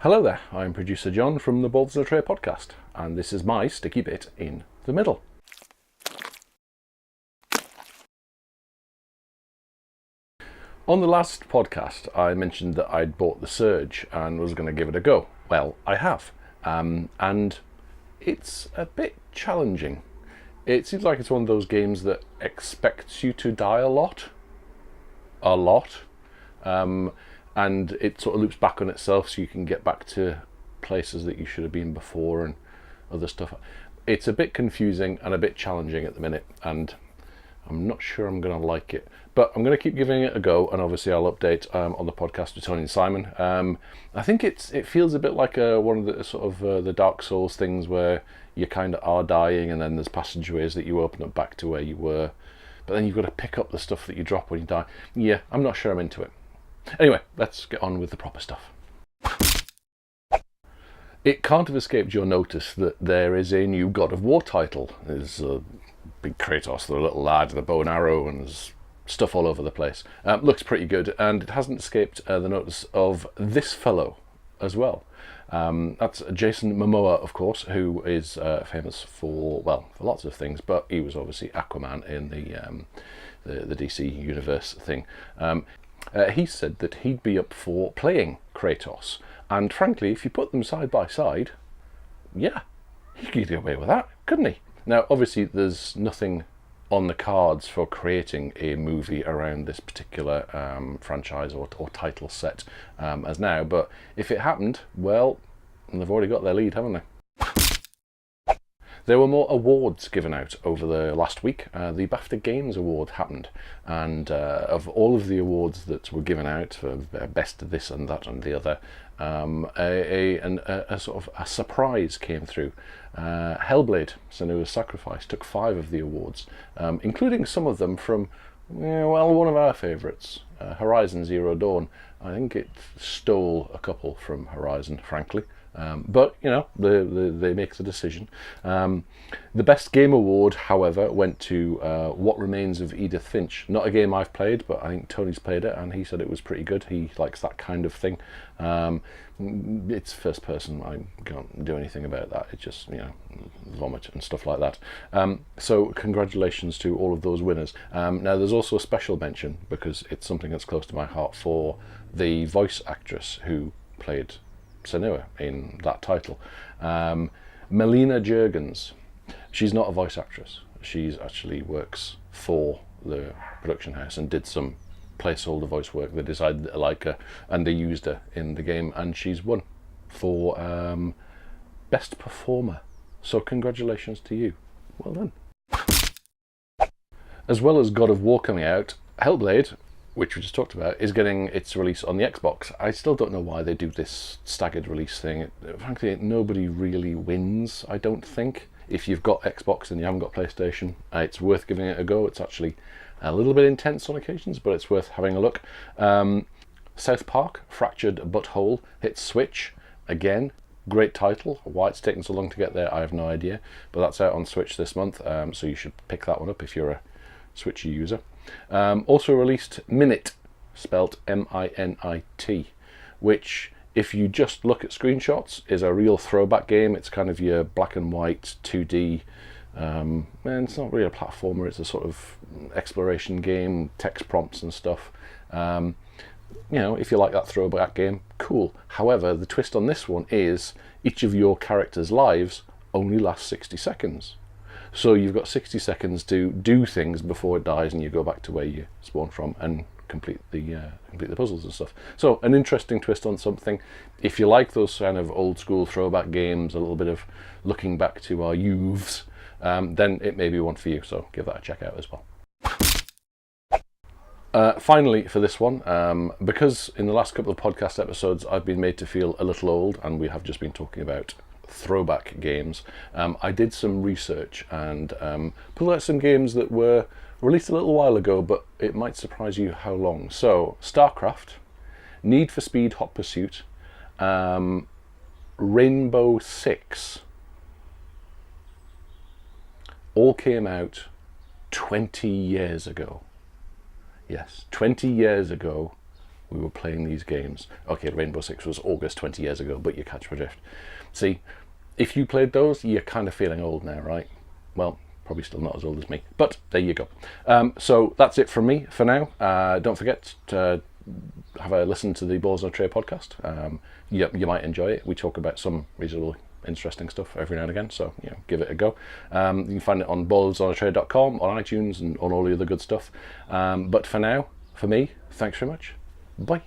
Hello there, I'm producer John from the Balls of the Tray podcast, and this is my sticky bit in the middle. On the last podcast, I mentioned that I'd bought The Surge and was going to give it a go. Well, I have, and it's a bit challenging. It seems like it's one of those games that expects you to die a lot, and it sort of loops back on itself so you can get back to places that you should have been before and other stuff. It's a bit confusing and a bit challenging at the minute, and I'm not sure I'm going to like it, but I'm going to keep giving it a go, and obviously I'll update on the podcast with Tony and Simon. I think it feels a bit like one of the sort of the Dark Souls things where you kind of are dying and then there's passageways that you open up back to where you were, but then you've got to pick up the stuff that you drop when you die. Yeah, I'm not sure I'm into it. Anyway, let's get on with the proper stuff. It can't have escaped your notice that there is a new God of War title. There's a big Kratos, the little lad with a bow and arrow, and there's stuff all over the place. Looks pretty good, and it hasn't escaped the notice of this fellow as well. That's Jason Momoa, of course, who is famous for lots of things, but he was obviously Aquaman in the DC universe thing. He said that he'd be up for playing Kratos, and frankly, if you put them side by side, yeah, he could get away with that, couldn't he? Now, obviously, there's nothing on the cards for creating a movie around this particular franchise or title set as now, but if it happened, well, they've already got their lead, haven't they? There were more awards given out over the last week. The BAFTA Games Award happened, and of all of the awards that were given out for best of this and that and the other, a sort of a surprise came through. Hellblade: Senua's Sacrifice took 5 of the awards, including some of them from one of our favourites, Horizon Zero Dawn. I think it stole a couple from Horizon, frankly. But, they make the decision. The Best Game Award, however, went to What Remains of Edith Finch. Not a game I've played, but I think Tony's played it, and he said it was pretty good. He likes that kind of thing. It's first person. I can't do anything about that. It's just, vomit and stuff like that. So congratulations to all of those winners. Now, there's also a special mention, because it's something that's close to my heart, for the voice actress who played Senua in that title. Melina Juergens. She's not a voice actress. She's actually works for the production house and did some placeholder voice work. They decided they like her and they used her in the game, and she's won for Best Performer. So congratulations to you. Well done. As well as God of War coming out, Hellblade, which we just talked about, is getting its release on the Xbox. I still don't know why they do this staggered release thing. Frankly, nobody really wins, I don't think. If you've got Xbox and you haven't got PlayStation, it's worth giving it a go. It's actually a little bit intense on occasions, but it's worth having a look. South Park: Fractured Butthole hits Switch. Again, great title. Why it's taken so long to get there, I have no idea. But that's out on Switch this month, so you should pick that one up if you're a Switchy user. Also released Minit, spelt M-I-N-I-T, which, if you just look at screenshots, is a real throwback game. It's kind of your black and white 2D, and it's not really a platformer, it's a sort of exploration game, text prompts and stuff. If you like that throwback game, cool. However, the twist on this one is each of your characters' lives only lasts 60 seconds. So you've got 60 seconds to do things before it dies, and you go back to where you spawned from and complete the puzzles and stuff. So an interesting twist on something. If you like those kind of old school throwback games, a little bit of looking back to our youths, then it may be one for you. So give that a check out as well. Finally, for this one, because in the last couple of podcast episodes I've been made to feel a little old, and we have just been talking about throwback games, I did some research and pulled out some games that were released a little while ago, but it might surprise you how long. So StarCraft, Need for Speed Hot Pursuit, Rainbow Six, all came out 20 years ago. Yes, 20 years ago we were playing these games. Okay, Rainbow Six was August 20 years ago, but you catch my drift. See, if you played those, you're kind of feeling old now, right? Well, probably still not as old as me, but there you go. So that's it from me for now. Don't forget to have a listen to the Balls on a Tray podcast. You might enjoy it. We talk about some reasonably interesting stuff every now and again, so give it a go. You can find it on ballsonatray.com, on iTunes, and on all the other good stuff. But for now, for me, thanks very much. Bye.